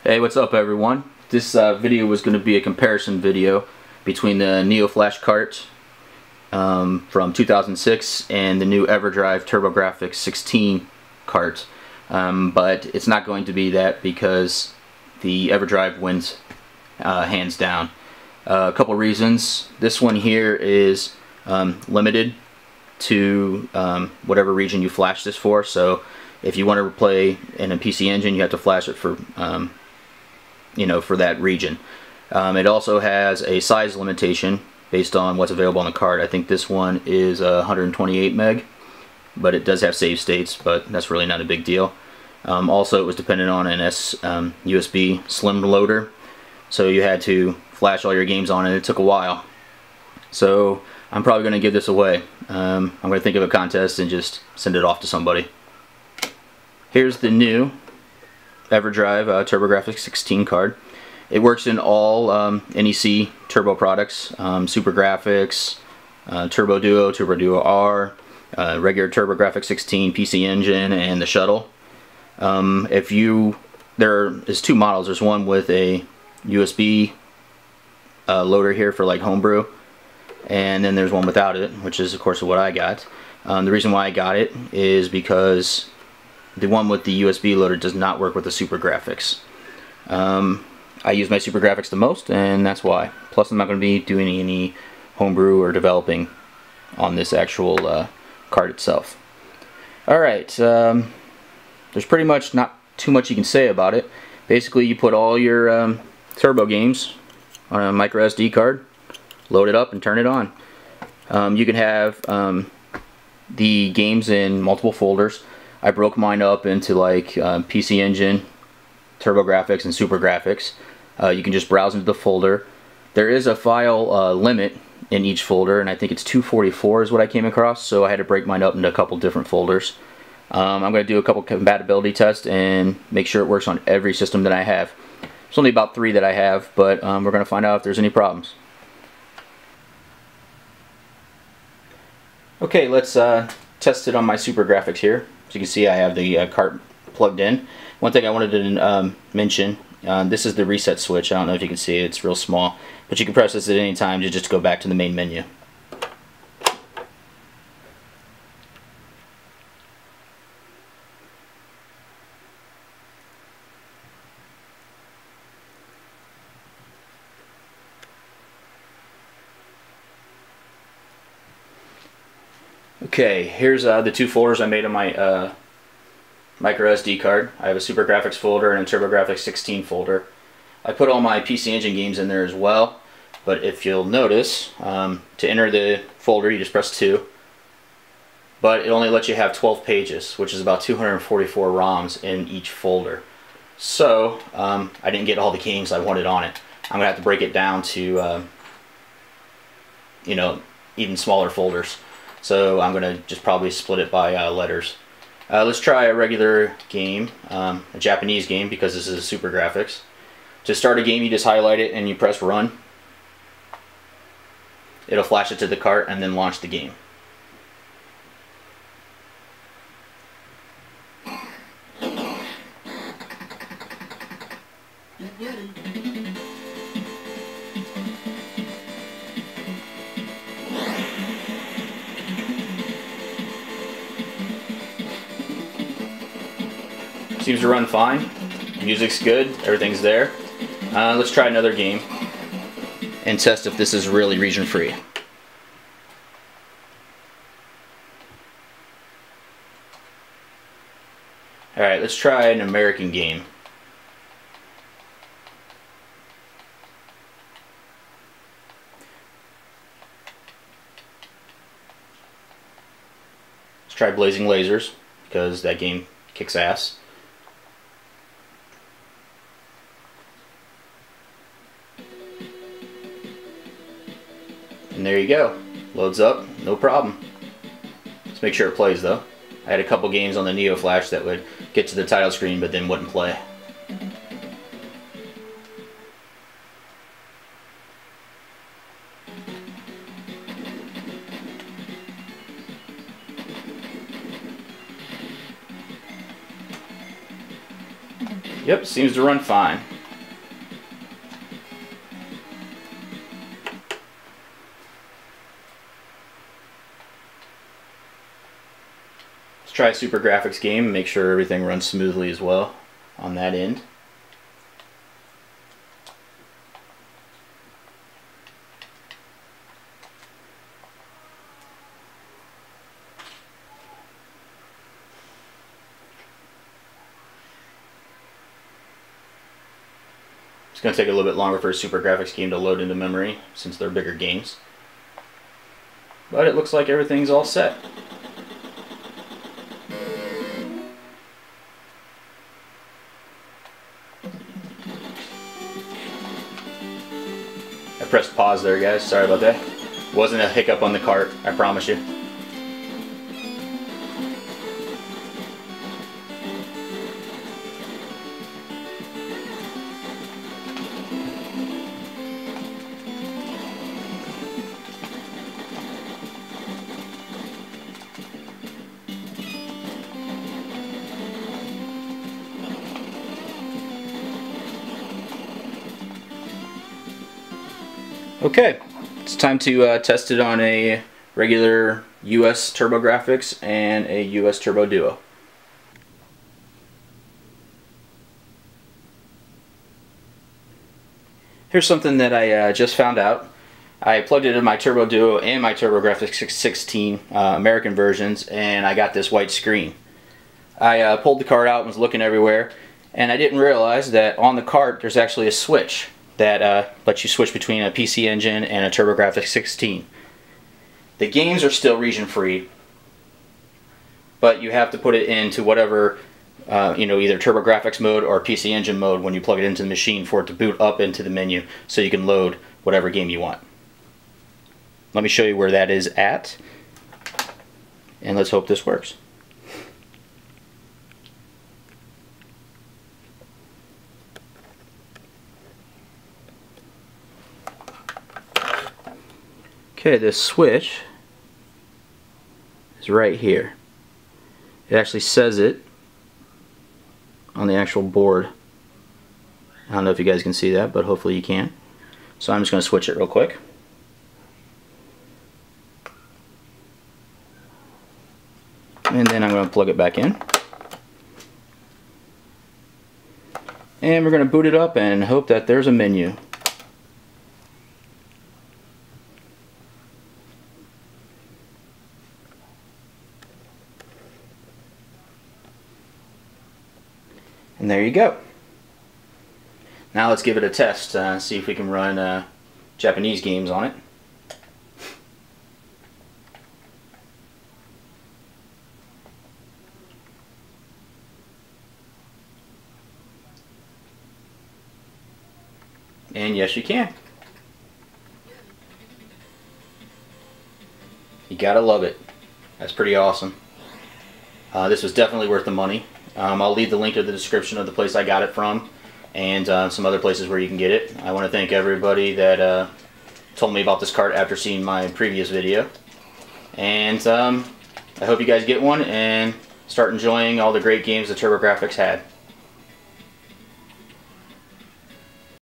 Hey, what's up everyone? This video was going to be a comparison video between the NEOFlash cart from 2006 and the new Everdrive Turbografx 16 cart. But it's not going to be that because the Everdrive wins hands down. A couple reasons. This one here is limited to whatever region you flash this for. So if you want to play in a PC Engine, you have to flash it for for that region. It also has a size limitation based on what's available on the card. I think this one is 128 meg, but it does have save states, but that's really not a big deal. Also, it was dependent on an USB slim loader, so you had to flash all your games on it. It took a while, so I'm probably going to give this away. I'm going to think of a contest and just send it off to somebody. Here's the new Everdrive Turbografx 16 card. It works in all NEC Turbo products, Supergraphics, Turbo Duo, Turbo Duo R, regular Turbografx 16, PC Engine, and the Shuttle. There is two models. There's one with a USB loader here for like homebrew, and then there's one without it, which is of course what I got. The reason why I got it is because the one with the USB loader does not work with the Supergraphics. I use my Supergraphics the most, and that's why. Plus, I'm not going to be doing any homebrew or developing on this actual card itself. Alright, there's pretty much not too much you can say about it. Basically, you put all your turbo games on a micro SD card, load it up, and turn it on. You can have the games in multiple folders. I broke mine up into like PC Engine, Turbografx, and Supergraphics. You can just browse into the folder. There is a file limit in each folder, and I think it's 244 is what I came across, so I had to break mine up into a couple different folders. I'm going to do a couple compatibility tests and make sure it works on every system that I have. There's only about 3 that I have, but we're going to find out if there's any problems. Okay, let's test it on my Supergraphics here. As you can see, I have the cart plugged in. One thing I wanted to mention, this is the reset switch. I don't know if you can see it, it's real small, but you can press this at any time to just go back to the main menu. Okay, here's the 2 folders I made on my micro SD card. I have a Supergraphics folder and a Turbografx 16 folder. I put all my PC Engine games in there as well, but if you'll notice, to enter the folder you just press 2, but it only lets you have 12 pages, which is about 244 ROMs in each folder. So I didn't get all the games I wanted on it. I'm gonna have to break it down to even smaller folders. So I'm gonna just probably split it by letters. Let's try a regular game, a Japanese game, because this is a Supergraphics. To start a game, you just highlight it and you press run. It'll flash it to the cart and then launch the game. Seems to run fine. Music's good. Everything's there. Let's try another game and test if this is really region free. Alright, let's try an American game. Let's try Blazing Lasers, because that game kicks ass. And there you go. Loads up, no problem. Let's make sure it plays though. I had a couple games on the NEOFlash that would get to the title screen but then wouldn't play. Yep, seems to run fine. try a Supergraphics game and make sure everything runs smoothly as well on that end. It's going to take a little bit longer for a Supergraphics game to load into memory since they're bigger games. But it looks like everything's all set. I pressed pause there, guys. Sorry about that. Wasn't a hiccup on the cart, I promise you. Okay, it's time to test it on a regular US Turbografx and a US Turbo Duo. Here's something that I just found out. I plugged it in my Turbo Duo and my Turbografx 16 American versions, and I got this white screen. I pulled the cart out and was looking everywhere, and I didn't realize that on the cart there's actually a switch that lets you switch between a PC Engine and a Turbografx 16. The games are still region free, but you have to put it into whatever, either Turbografx mode or PC Engine mode when you plug it into the machine for it to boot up into the menu so you can load whatever game you want. Let me show you where that is at, and let's hope this works. Okay, this switch is right here. It actually says it on the actual board. I don't know if you guys can see that, but hopefully you can. So I'm just going to switch it real quick. And then I'm going to plug it back in. And we're going to boot it up and hope that there's a menu. And there you go. Now let's give it a test, see if we can run Japanese games on it. And yes, you can. You gotta love it. That's pretty awesome. This was definitely worth the money. I'll leave the link to the description of the place I got it from, and some other places where you can get it. I want to thank everybody that told me about this cart after seeing my previous video. And I hope you guys get one and start enjoying all the great games that Turbografx had.